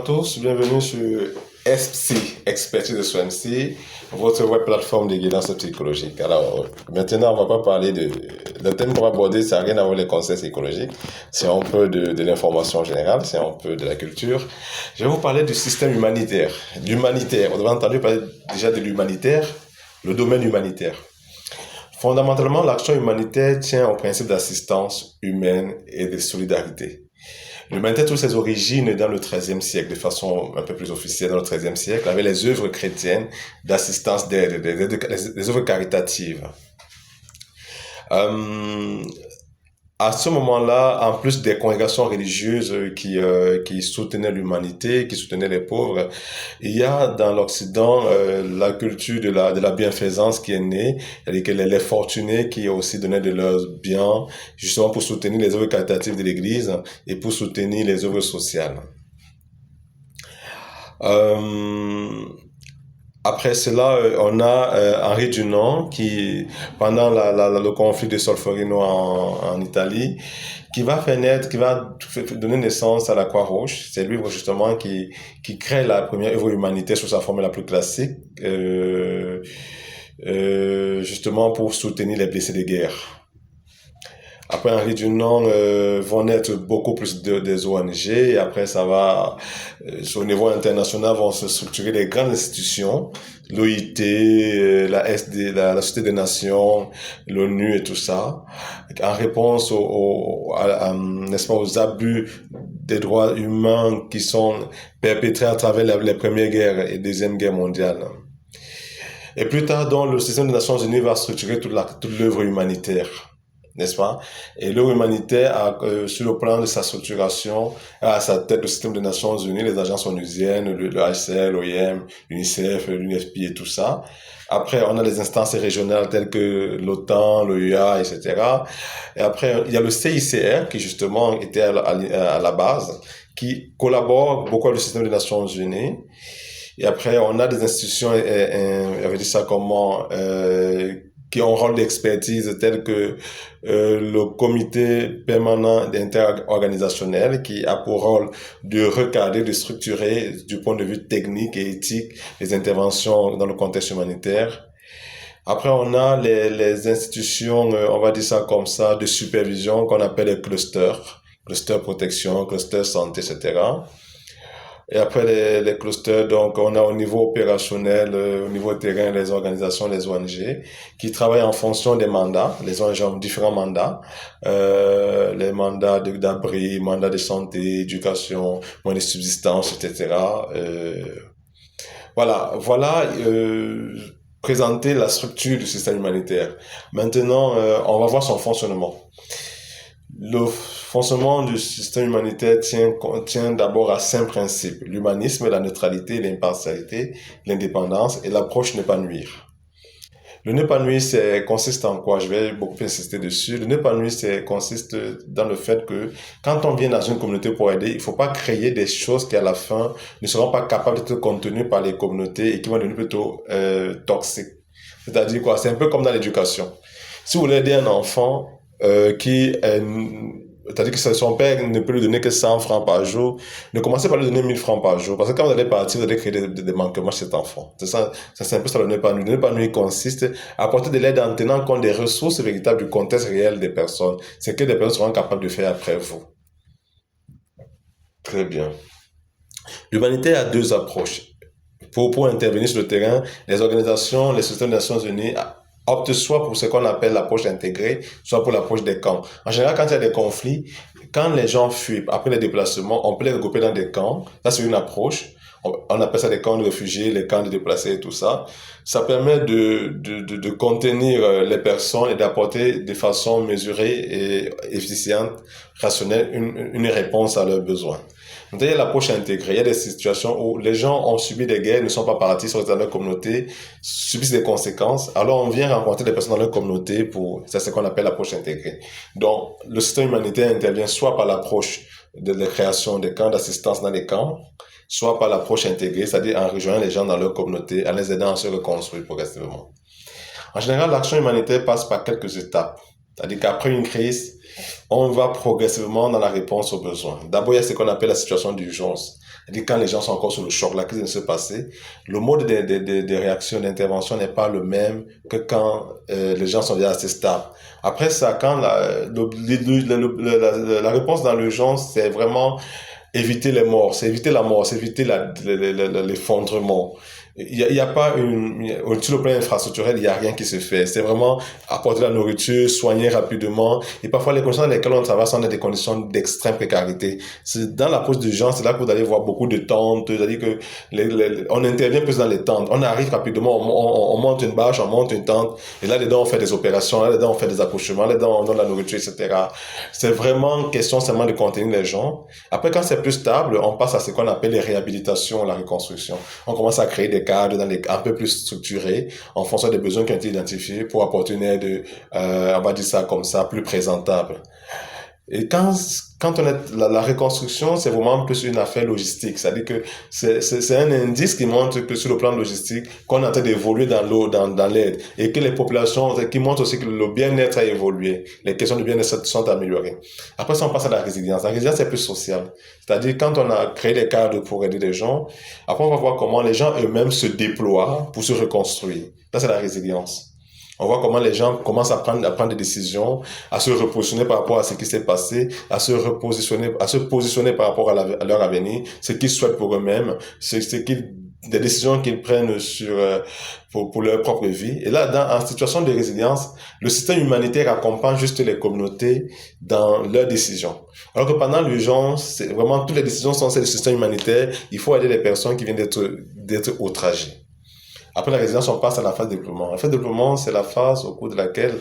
tous, bienvenue sur SPSY, Expertise de Soins Psy, votre web plateforme de guidance psychologique. Alors, maintenant, on va pas parler le thème qu'on va aborder, ça n'a rien à voir avec les conseils psychologiques. C'est un peu de l'information générale, c'est un peu de la culture. Je vais vous parler du système humanitaire. L'humanitaire, vous avez entendu parler déjà de l'humanitaire, le domaine humanitaire. Fondamentalement, l'action humanitaire tient au principe d'assistance humaine et de solidarité. L'humanité trouve ses origines dans le XIIIe siècle, de façon un peu plus officielle dans le XIIIe siècle, avec les œuvres chrétiennes d'assistance d'aide, les œuvres caritatives. À ce moment-là, en plus des congrégations religieuses qui soutenaient l'humanité, qui soutenaient les pauvres, il y a dans l'Occident la culture de la bienfaisance qui est née, c'est-à-dire que les fortunés qui aussi donnaient de leurs biens, justement pour soutenir les œuvres caritatives de l'Église et pour soutenir les œuvres sociales. Après cela, on a Henri Dunant qui, pendant le conflit de Solferino en Italie, qui va donner naissance à la Croix-Rouge. C'est lui justement qui crée la première œuvre humanitaire sous sa forme la plus classique, justement pour soutenir les blessés de guerre. Après Henri Dunant, vont naître beaucoup plus des ONG, et après ça va, au niveau international, vont se structurer des grandes institutions, l'OIT, la Société des Nations, l'ONU et tout ça, en réponse n'est-ce pas, aux abus des droits humains qui sont perpétrés à travers les premières guerres et deuxième guerre mondiale. Et plus tard, donc, le système des Nations Unies va structurer toute l'œuvre humanitaire, n'est-ce pas? Et l'œuvre humanitaire, sur le plan de sa structuration, a à sa tête le système des Nations Unies, les agences onusiennes, le HCR, l'OIM, l'UNICEF, l'UNFPA et tout ça. Après, on a les instances régionales telles que l'OTAN, l'OUA, etc. Et après, il y a le CICR qui justement était à la base, qui collabore beaucoup avec le système des Nations Unies. Et après, on a des institutions, on va dire ça comment, qui ont un rôle d'expertise tel que le comité permanent interorganisationnel qui a pour rôle de recadrer, de structurer du point de vue technique et éthique les interventions dans le contexte humanitaire. Après, on a les institutions, on va dire ça comme ça, de supervision qu'on appelle les clusters protection, cluster santé, etc. Et après les clusters, donc on a au niveau opérationnel, au niveau terrain, les organisations, les ONG, qui travaillent en fonction des mandats. Les ONG ont différents mandats, les mandats d'abri, mandats de santé, éducation, moyens de subsistance, etc. Voilà, présenter la structure du système humanitaire. Maintenant, on va voir son fonctionnement. Le fonctionnement du système humanitaire tient d'abord à 5 principes: l'humanisme, la neutralité, l'impartialité, l'indépendance et l'approche ne pas nuire. Le ne pas nuire, consiste en quoi? Je vais beaucoup insister dessus. Le ne pas nuire, consiste dans le fait que quand on vient dans une communauté pour aider, il faut pas créer des choses qui à la fin ne seront pas capables d'être contenues par les communautés et qui vont devenir plutôt toxiques. C'est-à-dire quoi? C'est un peu comme dans l'éducation. Si vous voulez aider un enfant c'est-à-dire que son père ne peut lui donner que 100 francs par jour, ne commencez pas à lui donner 1000 francs par jour, parce que quand vous allez partir, vous allez créer des manquements chez cet enfant. C'est ça, c'est un peu ça le n'épanouir. Le n'épanouir consiste à apporter de l'aide en tenant compte des ressources véritables du contexte réel des personnes. C'est que des personnes seront capables de faire après vous. Très bien. L'humanité a 2 approches. Pour intervenir sur le terrain, les organisations, les systèmes des Nations Unies optent soit pour ce qu'on appelle l'approche intégrée, soit pour l'approche des camps. En général, quand il y a des conflits, quand les gens fuient après les déplacements, on peut les regrouper dans des camps. Ça, c'est une approche. On appelle ça des camps de réfugiés, les camps de déplacés et tout ça. Ça permet de contenir les personnes et d'apporter de façon mesurée et efficiente, rationnelle, une réponse à leurs besoins. Donc, il y a l'approche intégrée. Il y a des situations où les gens ont subi des guerres, ne sont pas partis, sont dans leur communauté, subissent des conséquences. Alors, on vient rencontrer des personnes dans leur communauté c'est ce qu'on appelle l'approche intégrée. Donc, le système humanitaire intervient soit par l'approche de la création des camps d'assistance dans les camps, soit par l'approche intégrée, c'est-à-dire en rejoignant les gens dans leur communauté, en les aidant à se reconstruire progressivement. En général, l'action humanitaire passe par quelques étapes. C'est-à-dire qu'après une crise, on va progressivement dans la réponse aux besoins. D'abord, il y a ce qu'on appelle la situation d'urgence. C'est-à-dire quand les gens sont encore sous le choc, la crise ne s'est passée, le mode de réaction, d'intervention n'est pas le même que quand les gens sont déjà assez stables. Après ça, quand la réponse dans l'urgence, c'est vraiment éviter les morts, c'est éviter la mort, c'est éviter l'effondrement. Il y a pas sur le plan infrastructurel, il y a rien qui se fait. C'est vraiment apporter la nourriture, soigner rapidement. Et parfois, les conditions dans lesquelles on travaille sont des conditions d'extrême précarité. C'est dans la pause d'urgence, c'est là que vous allez voir beaucoup de tentes. C'est-à-dire que on intervient plus dans les tentes. On arrive rapidement, on monte une bâche, on monte une tente. Et là-dedans, on fait des opérations. Là-dedans, on fait des accouchements. Là-dedans, on donne la nourriture, etc. C'est vraiment question seulement de contenir les gens. Après, quand c'est plus stable, on passe à ce qu'on appelle les réhabilitations, la reconstruction. On commence à créer des cadres un peu plus structurés en fonction des besoins qui ont été identifiés pour apporter une aide, on va dire ça comme ça, plus présentable. Et quand on est, la reconstruction, c'est vraiment plus une affaire logistique. C'est-à-dire que c'est un indice qui montre que sur le plan logistique, qu'on est en train d'évoluer dans l'aide. Et que les populations, qui montre aussi que le bien-être a évolué. Les questions de bien-être sont améliorées. Après ça, on passe à la résilience. La résilience, c'est plus social. C'est-à-dire, quand on a créé des cadres pour aider les gens, après, on va voir comment les gens eux-mêmes se déploient pour se reconstruire. Ça, c'est la résilience. On voit comment les gens commencent à prendre des décisions, à se repositionner par rapport à ce qui s'est passé, à se positionner par rapport à leur avenir, ce qu'ils souhaitent pour eux-mêmes, des décisions qu'ils prennent pour leur propre vie. Et là, en situation de résilience, le système humanitaire accompagne juste les communautés dans leurs décisions. Alors que pendant l'urgence, c'est vraiment toutes les décisions sont celles du système humanitaire. Il faut aider les personnes qui viennent d'être outragées. Après la résilience, on passe à la phase de développement. La phase de développement, c'est la phase au cours de laquelle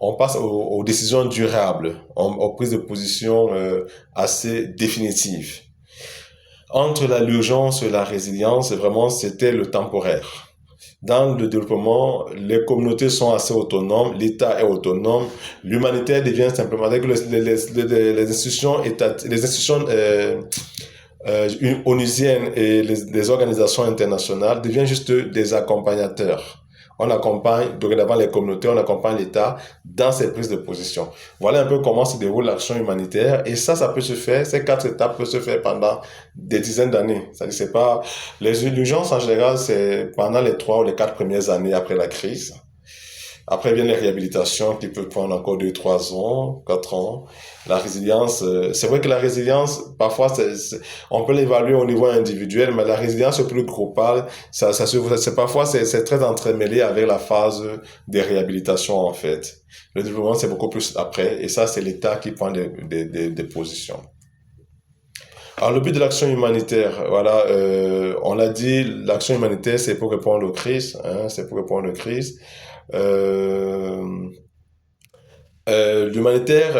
on passe aux décisions durables, aux prises de position assez définitives. Entre l'urgence et la résilience, c'était le temporaire. Dans le développement, les communautés sont assez autonomes, l'État est autonome, l'humanitaire devient simplement avec les institutions onusiennes et les organisations internationales deviennent juste des accompagnateurs. On accompagne dorénavant les communautés, on accompagne l'État dans ses prises de position. Voilà un peu comment se déroule l'action humanitaire. Et ça peut se faire, ces 4 étapes peuvent se faire pendant des dizaines d'années. C'est-à-dire, c'est pas, les urgences en général, c'est pendant les 3 ou les 4 premières années après la crise. Après viennent les réhabilitations qui peuvent prendre encore 2, 3 ans, 4 ans. La résilience, c'est vrai que la résilience, parfois, on peut l'évaluer au niveau individuel, mais la résilience plus globale, parfois, c'est très entremêlé avec la phase des réhabilitations, en fait. Le développement, c'est beaucoup plus après, et ça, c'est l'État qui prend des positions. Alors, le but de l'action humanitaire, voilà, on l'a dit, l'action humanitaire, c'est pour répondre aux crises, hein, c'est pour répondre aux crises. L'humanitaire,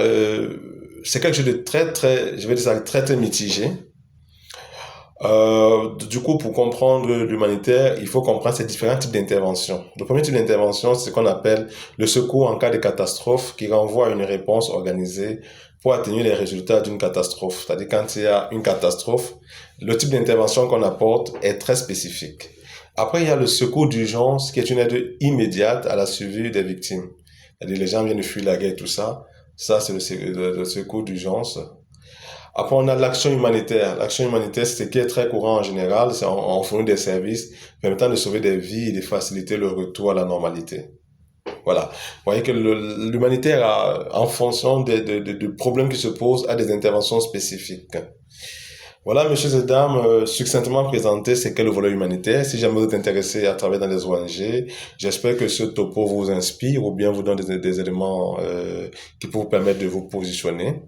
c'est quelque chose de je vais dire ça, très mitigé. Du coup, pour comprendre l'humanitaire, il faut comprendre ces différents types d'interventions. Le premier type d'intervention, c'est ce qu'on appelle le secours en cas de catastrophe, qui renvoie à une réponse organisée pour atteindre les résultats d'une catastrophe. C'est-à-dire, quand il y a une catastrophe, le type d'intervention qu'on apporte est très spécifique. Après, il y a le secours d'urgence, qui est une aide immédiate à la survie des victimes. C'est-à-dire, les gens viennent de fuir la guerre, tout ça. Ça, c'est le secours d'urgence. Après, on a l'action humanitaire. L'action humanitaire, c'est ce qui est très courant en général. C'est on fournit des services permettant de sauver des vies et de faciliter le retour à la normalité. Voilà. Vous voyez que l'humanitaire, en fonction des problèmes qui se posent, a des interventions spécifiques. Voilà, messieurs et dames, succinctement présenté, c'est quel le volet humanitaire. Si jamais vous êtes intéressé à travailler dans les ONG, j'espère que ce topo vous inspire ou bien vous donne des éléments qui peuvent vous permettre de vous positionner.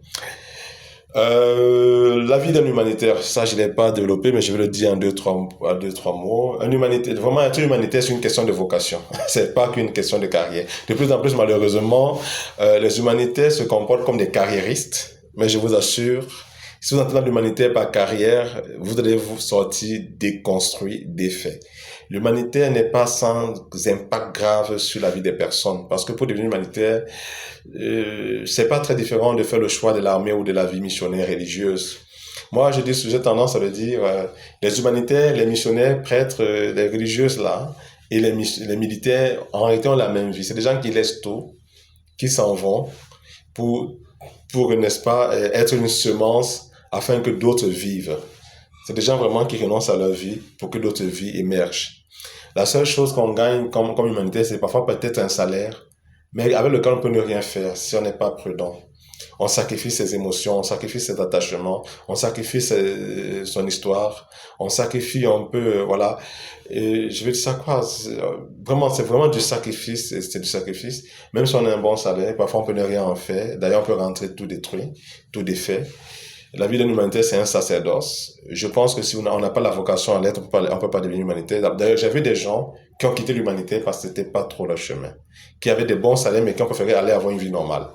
La vie d'un humanitaire, ça je l'ai pas développé, mais je vais le dire en deux, trois mots. Vraiment être humanitaire, c'est une question de vocation. C'est pas qu'une question de carrière. De plus en plus, malheureusement, les humanitaires se comportent comme des carriéristes. Mais je vous assure, si vous entrez dans l'humanitaire par carrière, vous allez vous sortir déconstruit, défait. L'humanitaire n'est pas sans impact grave sur la vie des personnes. Parce que pour devenir humanitaire, c'est pas très différent de faire le choix de l'armée ou de la vie missionnaire religieuse. Moi, j'ai tendance à le dire, les humanitaires, les missionnaires, prêtres, les religieuses là, et les militaires, en réalité, ont la même vie. C'est des gens qui laissent tout, qui s'en vont pour, n'est-ce pas, être une semence afin que d'autres vivent. C'est des gens vraiment qui renoncent à leur vie pour que d'autres vies émergent. La seule chose qu'on gagne comme humanité, c'est parfois peut-être un salaire, mais avec lequel on peut ne rien faire si on n'est pas prudent. On sacrifie ses émotions, on sacrifie ses attachements, on sacrifie son histoire, on sacrifie un peu, voilà. Et je vais dire ça quoi, c'est vraiment du sacrifice, c'est du sacrifice. Même si on a un bon salaire, parfois on peut ne rien en faire. D'ailleurs, on peut rentrer tout détruit, tout défait. La vie d'un humanitaire, c'est un sacerdoce. Je pense que si on n'a pas la vocation à l'être, on peut pas devenir humanitaire. D'ailleurs, j'ai vu des gens qui ont quitté l'humanité parce que c'était pas trop leur chemin. Qui avaient des bons salaires, mais qui ont préféré aller avoir une vie normale.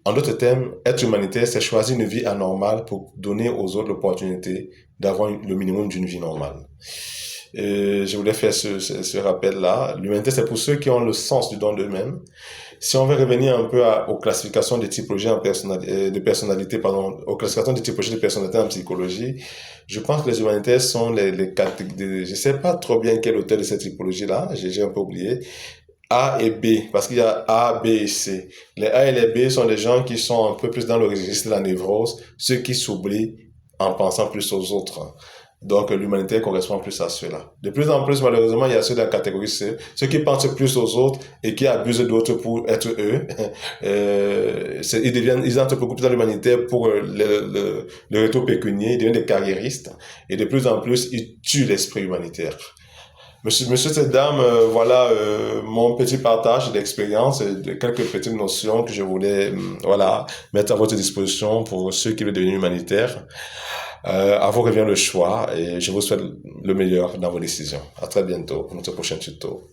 En d'autres termes, être humanitaire, c'est choisir une vie anormale pour donner aux autres l'opportunité d'avoir le minimum d'une vie normale. Et je voulais faire ce rappel-là. L'humanité, c'est pour ceux qui ont le sens du don d'eux-mêmes. Si on veut revenir un peu aux classifications de typologie de personnalité, pardon, aux classifications de typologie de personnalité en psychologie, je pense que les humanitaires sont les catégories, je sais pas trop bien quel auteur de cette typologie-là, j'ai un peu oublié, A et B, parce qu'il y a A, B et C. Les A et les B sont des gens qui sont un peu plus dans le registre de la névrose, ceux qui s'oublient en pensant plus aux autres. Donc, l'humanité correspond plus à ceux-là. De plus en plus, malheureusement, il y a ceux de la catégorie C, ceux qui pensent plus aux autres et qui abusent d'autres pour être eux. Ils entrent beaucoup plus dans l'humanité pour le retour pécunier, ils deviennent des carriéristes. Et de plus en plus, ils tuent l'esprit humanitaire. Monsieur, cette dame, voilà mon petit partage d'expérience et de quelques petites notions que je voulais voilà mettre à votre disposition pour ceux qui veulent devenir humanitaires. À vous revient le choix et je vous souhaite le meilleur dans vos décisions. À très bientôt pour notre prochain tuto.